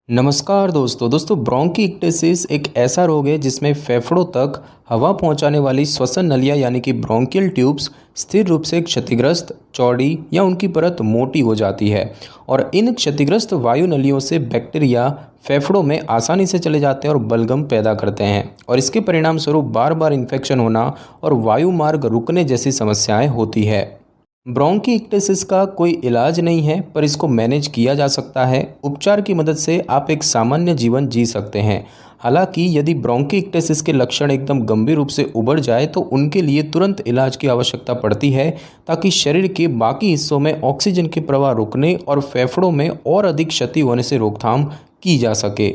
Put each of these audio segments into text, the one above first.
नमस्कार दोस्तों ब्रोंकिइक्टेसिस एक ऐसा रोग है जिसमें फेफड़ों तक हवा पहुंचाने वाली श्वसन नलियां यानी कि ब्रोंकियल ट्यूब्स स्थिर रूप से क्षतिग्रस्त, चौड़ी या उनकी परत मोटी हो जाती है और इन क्षतिग्रस्त वायु नलियों से बैक्टीरिया फेफड़ों में आसानी से चले जाते हैं और बलगम पैदा करते हैं और इसके परिणाम स्वरूप बार बार इन्फेक्शन होना और वायु मार्ग रुकने जैसी समस्याएं होती है। ब्रोंकिइक्टेसिस का कोई इलाज नहीं है, पर इसको मैनेज किया जा सकता है। उपचार की मदद से आप एक सामान्य जीवन जी सकते हैं। हालांकि यदि ब्रोंकिइक्टेसिस के लक्षण एकदम गंभीर रूप से उभर जाए तो उनके लिए तुरंत इलाज की आवश्यकता पड़ती है, ताकि शरीर के बाकी हिस्सों में ऑक्सीजन के प्रवाह रुकने और फेफड़ों में और अधिक क्षति होने से रोकथाम की जा सके।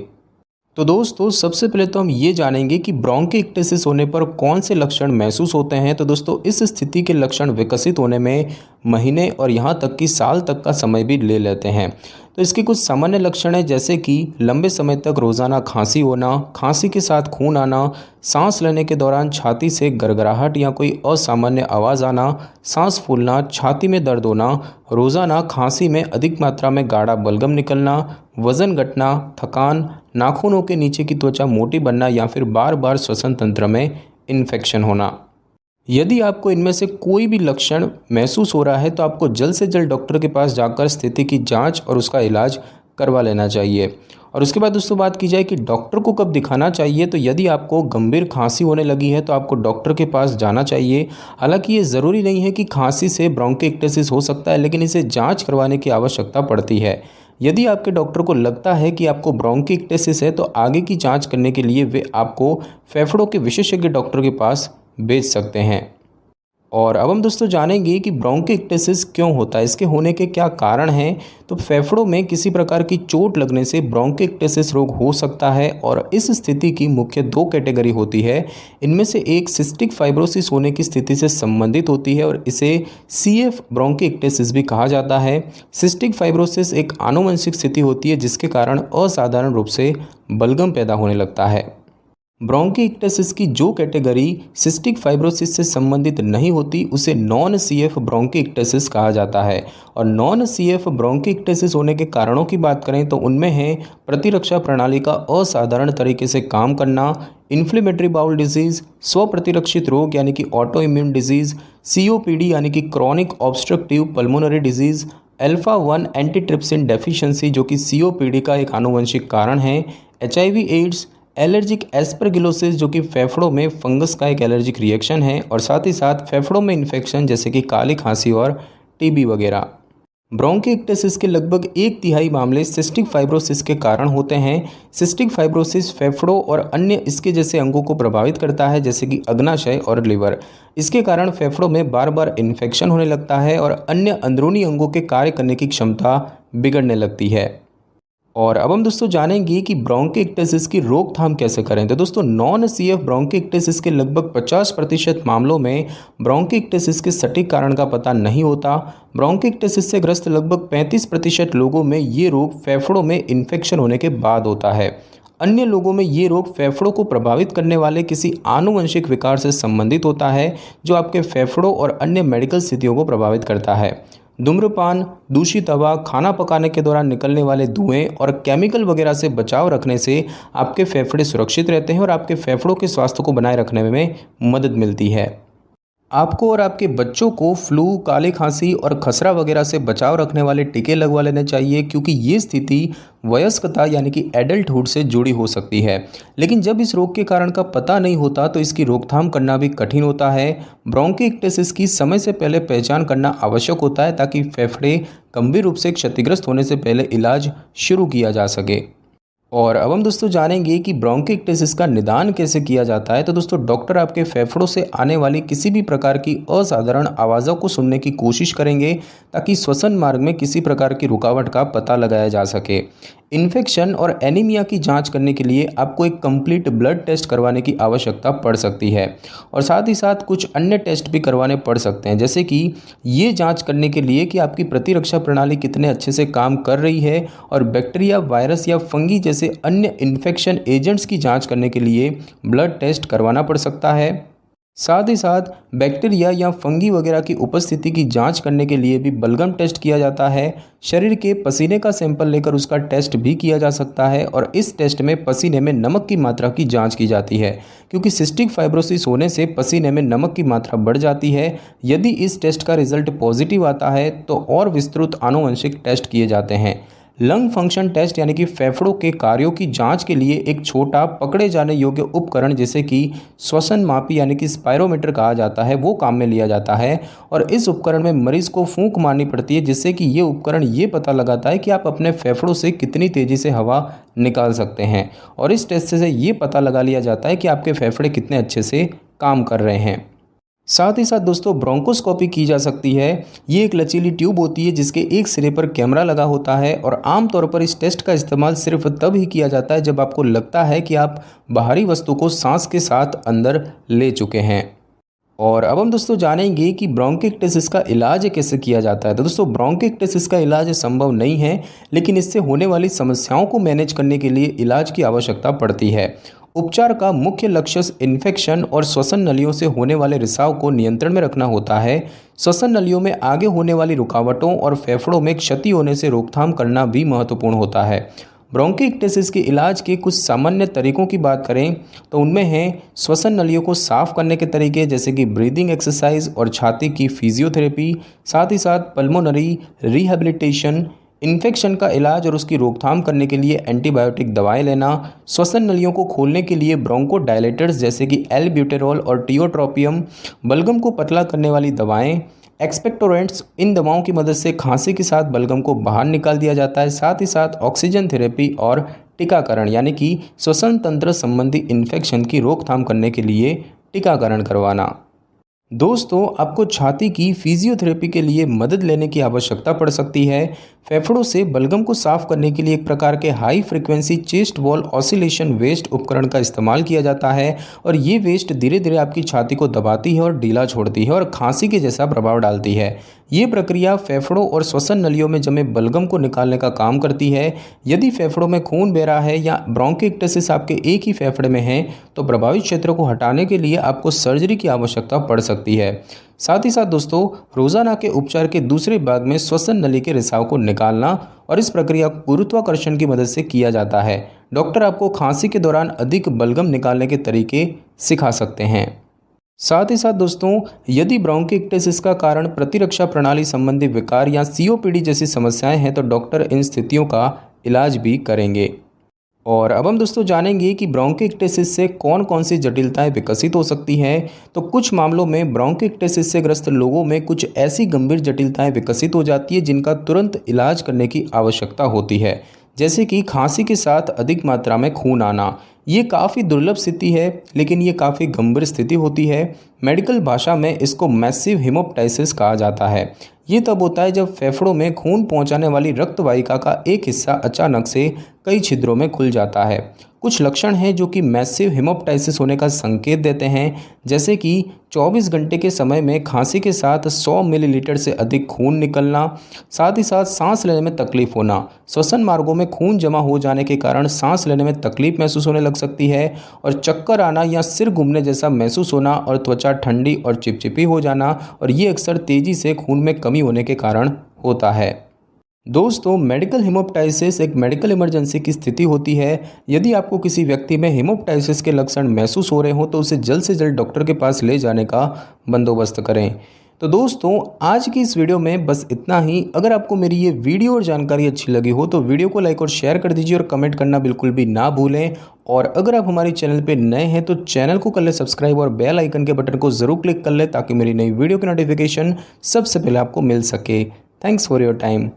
तो दोस्तों सबसे पहले तो हम ये जानेंगे कि ब्रोंकिइक्टेसिस होने पर कौन से लक्षण महसूस होते हैं। तो दोस्तों इस स्थिति के लक्षण विकसित होने में महीने और यहाँ तक कि साल तक का समय भी ले लेते हैं। तो इसके कुछ सामान्य लक्षण हैं, जैसे कि लंबे समय तक रोज़ाना खांसी होना, खांसी के साथ खून आना, सांस लेने के दौरान छाती से गड़गड़ाहट या कोई असामान्य आवाज़ आना, सांस फूलना, छाती में दर्द होना, रोज़ाना खांसी में अधिक मात्रा में गाढ़ा बलगम निकलना, वज़न घटना, थकान, नाखूनों के नीचे की त्वचा मोटी बनना या फिर बार बार श्वसन तंत्र में इन्फेक्शन होना। यदि आपको इनमें से कोई भी लक्षण महसूस हो रहा है तो आपको जल्द से जल्द डॉक्टर के पास जाकर स्थिति की जांच और उसका इलाज करवा लेना चाहिए। और उसके बाद दोस्तों बात की जाए कि डॉक्टर को कब दिखाना चाहिए, तो यदि आपको गंभीर खांसी होने लगी है तो आपको डॉक्टर के पास जाना चाहिए। हालांकि ये ज़रूरी नहीं है कि खांसी से ब्रोंकिइक्टेसिस हो सकता है, लेकिन इसे जाँच करवाने की आवश्यकता पड़ती है। यदि आपके डॉक्टर को लगता है कि आपको ब्रोंकिइक्टेसिस है तो आगे की जांच करने के लिए वे आपको फेफड़ों के विशेषज्ञ डॉक्टर के पास भेज सकते हैं। और अब हम दोस्तों जानेंगे कि ब्रोंकिइक्टेसिस क्यों होता है, इसके होने के क्या कारण हैं। तो फेफड़ों में किसी प्रकार की चोट लगने से ब्रोंकिइक्टेसिस रोग हो सकता है और इस स्थिति की मुख्य दो कैटेगरी होती है। इनमें से एक सिस्टिक फाइब्रोसिस होने की स्थिति से संबंधित होती है और इसे CF ब्रोंकिइक्टेसिस भी कहा जाता है। सिस्टिक फाइब्रोसिस एक आनुवंशिक स्थिति होती है जिसके कारण असाधारण रूप से बलगम पैदा होने लगता है। ब्रोंकिइक्टेसिस की जो कैटेगरी सिस्टिक फाइब्रोसिस से संबंधित नहीं होती उसे नॉन CF ब्रोंकिइक्टेसिस कहा जाता है। और नॉन CF ब्रोंकिइक्टेसिस होने के कारणों की बात करें तो उनमें है प्रतिरक्षा प्रणाली का असाधारण तरीके से काम करना, इन्फ्लेमेटरी बाउल डिजीज़, स्वप्रतिरक्षित रोग यानी कि ऑटो इम्यून डिजीज़, COPD यानी कि chronic obstructive pulmonary disease, अल्फा-1 antitrypsin deficiency जो कि COPD का एक आनुवंशिक कारण है, HIV एड्स, एलर्जिक एस्परगिलोसिस जो कि फेफड़ों में फंगस का एक एलर्जिक रिएक्शन है, और साथ ही साथ फेफड़ों में इन्फेक्शन जैसे कि काली खांसी और TB वगैरह। ब्रोंकिइक्टेसिस के लगभग 1/3 मामले सिस्टिक फाइब्रोसिस के कारण होते हैं। सिस्टिक फाइब्रोसिस फेफड़ों और अन्य इसके जैसे अंगों को प्रभावित करता है, जैसे कि अग्नाशय और लिवर। इसके कारण फेफड़ों में बार बार इन्फेक्शन होने लगता है और अन्य अंदरूनी अंगों के कार्य करने की क्षमता बिगड़ने लगती है। और अब हम दोस्तों जानेंगे कि ब्रोंकिइक्टेसिस की रोकथाम कैसे करें। तो दोस्तों नॉन CF ब्रोंकिइक्टेसिस के लगभग 50% मामलों में ब्रोंकिइक्टेसिस के सटीक कारण का पता नहीं होता। ब्रोंकिइक्टेसिस से ग्रस्त लगभग 35% लोगों में ये रोग फेफड़ों में इन्फेक्शन होने के बाद होता है। अन्य लोगों में ये रोग फेफड़ों को प्रभावित करने वाले किसी आनुवंशिक विकार से संबंधित होता है, जो आपके फेफड़ों और अन्य मेडिकल स्थितियों को प्रभावित करता है। धूम्रपान, दूषित हवा, खाना पकाने के दौरान निकलने वाले धुएं और केमिकल वगैरह से बचाव रखने से आपके फेफड़े सुरक्षित रहते हैं और आपके फेफड़ों के स्वास्थ्य को बनाए रखने में मदद मिलती है। आपको और आपके बच्चों को फ्लू, काली खांसी और खसरा वगैरह से बचाव रखने वाले टीके लगवा लेने चाहिए, क्योंकि ये स्थिति वयस्कता यानी कि एडल्टहुड से जुड़ी हो सकती है। लेकिन जब इस रोग के कारण का पता नहीं होता तो इसकी रोकथाम करना भी कठिन होता है। ब्रोंकिइक्टेसिस की समय से पहले पहचान करना आवश्यक होता है, ताकि फेफड़े गंभीर रूप से क्षतिग्रस्त होने से पहले इलाज शुरू किया जा सके। और अब हम दोस्तों जानेंगे कि ब्रोंकिइक्टेसिस का निदान कैसे किया जाता है। तो दोस्तों डॉक्टर आपके फेफड़ों से आने वाली किसी भी प्रकार की असाधारण आवाज़ों को सुनने की कोशिश करेंगे, ताकि श्वसन मार्ग में किसी प्रकार की रुकावट का पता लगाया जा सके। इन्फेक्शन और एनीमिया की जांच करने के लिए आपको एक कंप्लीट ब्लड टेस्ट करवाने की आवश्यकता पड़ सकती है, और साथ ही साथ कुछ अन्य टेस्ट भी करवाने पड़ सकते हैं, जैसे कि ये जांच करने के लिए कि आपकी प्रतिरक्षा प्रणाली कितने अच्छे से काम कर रही है, और बैक्टीरिया, वायरस या फंगी जैसे अन्य इन्फेक्शन एजेंट्स की जांच करने के लिए ब्लड टेस्ट करवाना पड़ सकता है। साथ ही साथ बैक्टीरिया या फंगी वगैरह की उपस्थिति की जांच करने के लिए भी बलगम टेस्ट किया जाता है। शरीर के पसीने का सैंपल लेकर उसका टेस्ट भी किया जा सकता है और इस टेस्ट में पसीने में नमक की मात्रा की जांच की जाती है, क्योंकि सिस्टिक फाइब्रोसिस होने से पसीने में नमक की मात्रा बढ़ जाती है। यदि इस टेस्ट का रिजल्ट पॉजिटिव आता है तो और विस्तृत आनुवंशिक टेस्ट किए जाते हैं। लंग फंक्शन टेस्ट यानी कि फेफड़ों के कार्यों की जांच के लिए एक छोटा पकड़े जाने योग्य उपकरण जिसे कि श्वसन मापी यानी कि स्पायरोमीटर कहा जाता है वो काम में लिया जाता है। और इस उपकरण में मरीज को फूंक मारनी पड़ती है, जिससे कि ये उपकरण ये पता लगाता है कि आप अपने फेफड़ों से कितनी तेज़ी से हवा निकाल सकते हैं। और इस टेस्ट से ये पता लगा लिया जाता है कि आपके फेफड़े कितने अच्छे से काम कर रहे हैं। साथ ही साथ दोस्तों ब्रोंकोस्कोपी की जा सकती है। ये एक लचीली ट्यूब होती है जिसके एक सिरे पर कैमरा लगा होता है और आमतौर पर इस टेस्ट का इस्तेमाल सिर्फ तब ही किया जाता है जब आपको लगता है कि आप बाहरी वस्तु को सांस के साथ अंदर ले चुके हैं। और अब हम दोस्तों जानेंगे कि ब्रोंकिक्टिसिस का इलाज कैसे किया जाता है। तो दोस्तों ब्रोंकिक्टिसिस का इलाज संभव नहीं है, लेकिन इससे होने वाली समस्याओं को मैनेज करने के लिए इलाज की आवश्यकता पड़ती है। उपचार का मुख्य लक्ष्य इन्फेक्शन और श्वसन नलियों से होने वाले रिसाव को नियंत्रण में रखना होता है। श्वसन नलियों में आगे होने वाली रुकावटों और फेफड़ों में क्षति होने से रोकथाम करना भी महत्वपूर्ण होता है। ब्रोंकिक्टिसिस के इलाज के कुछ सामान्य तरीकों की बात करें तो उनमें हैं श्वसन नलियों को साफ करने के तरीके जैसे कि ब्रीदिंग एक्सरसाइज और छाती की फिजियोथेरेपी, साथ ही साथ पल्मोनरी रिहैबिलिटेशन, इन्फेक्शन का इलाज और उसकी रोकथाम करने के लिए एंटीबायोटिक दवाएं लेना, श्वसन नलियों को खोलने के लिए ब्रोंकोडायलेटर्स जैसे कि एल्ब्यूटेरॉल और टियोट्रोपियम, बलगम को पतला करने वाली दवाएं, एक्सपेक्टोरेंट्स। इन दवाओं की मदद से खांसी के साथ बलगम को बाहर निकाल दिया जाता है। साथ ही साथ ऑक्सीजन थेरेपी और टीकाकरण यानी कि श्वसन तंत्र संबंधी इन्फेक्शन की रोकथाम करने के लिए टीकाकरण करवाना। दोस्तों आपको छाती की फिजियोथेरेपी के लिए मदद लेने की आवश्यकता पड़ सकती है। फेफड़ों से बलगम को साफ करने के लिए एक प्रकार के high frequency chest wall oscillation vest उपकरण का इस्तेमाल किया जाता है और ये वेस्ट धीरे धीरे आपकी छाती को दबाती है और ढीला छोड़ती है और खांसी के जैसा प्रभाव डालती है। ये प्रक्रिया फेफड़ों और श्वसन नलियों में जमे बलगम को निकालने का काम करती है। यदि फेफड़ों में खून बह रहा है या ब्रोंकिक्टिसिस आपके एक ही फेफड़े में है तो प्रभावित क्षेत्र को हटाने के लिए आपको सर्जरी की आवश्यकता पड़ सकती है। साथ ही साथ दोस्तों रोजाना के उपचार के दूसरे भाग में श्वसन नली के रिसाव को निकालना और इस प्रक्रिया को गुरुत्वाकर्षण की मदद से किया जाता है। डॉक्टर आपको खांसी के दौरान अधिक बलगम निकालने के तरीके सिखा सकते हैं। साथ ही साथ दोस्तों यदि ब्रोंकिक्टिसिस का कारण प्रतिरक्षा प्रणाली संबंधी विकार या सीओपीडी जैसी समस्याएं हैं तो डॉक्टर इन स्थितियों का इलाज भी करेंगे। और अब हम दोस्तों जानेंगे कि ब्रोंकिक्टिसिस से कौन कौन सी जटिलताएं विकसित हो सकती हैं। तो कुछ मामलों में ब्रोंकिक्टिसिस से ग्रस्त लोगों में कुछ ऐसी गंभीर जटिलताएं विकसित हो जाती है जिनका तुरंत इलाज करने की आवश्यकता होती है, जैसे कि खांसी के साथ अधिक मात्रा में खून आना। ये काफ़ी दुर्लभ स्थिति है, लेकिन ये काफ़ी गंभीर स्थिति होती है। मेडिकल भाषा में इसको मैसिव हेमोप्टाइसिस कहा जाता है। ये तब होता है जब फेफड़ों में खून पहुंचाने वाली रक्त वाहिका का एक हिस्सा अचानक से कई छिद्रों में खुल जाता है। कुछ लक्षण हैं जो कि मैसिव हेमोप्टाइसिस होने का संकेत देते हैं, जैसे कि 24 घंटे के समय में खांसी के साथ 100 मिलीलीटर से अधिक खून निकलना, साथ ही साथ सांस लेने में तकलीफ होना। श्वसन मार्गों में खून जमा हो जाने के कारण सांस लेने में तकलीफ महसूस होने लग सकती है और चक्कर आना या सिर घूमने जैसा महसूस होना और त्वचा ठंडी और चिपचिपी हो जाना, और ये अक्सर तेज़ी से खून में कमी होने के कारण होता है। दोस्तों मेडिकल हेमोप्टाइसिस एक मेडिकल इमरजेंसी की स्थिति होती है। यदि आपको किसी व्यक्ति में हेमोप्टाइसिस के लक्षण महसूस हो रहे हो तो उसे जल्द से जल्द डॉक्टर के पास ले जाने का बंदोबस्त करें। तो दोस्तों आज की इस वीडियो में बस इतना ही। अगर आपको मेरी ये वीडियो और जानकारी अच्छी लगी हो तो वीडियो को लाइक और शेयर कर दीजिए और कमेंट करना बिल्कुल भी ना भूलें। और अगर आप हमारे चैनल पे नए हैं तो चैनल को कर ले सब्सक्राइब और बेल आइकन के बटन को ज़रूर क्लिक कर ले ताकि मेरी नई वीडियो की नोटिफिकेशन सबसे पहले आपको मिल सके। Thanks for your time.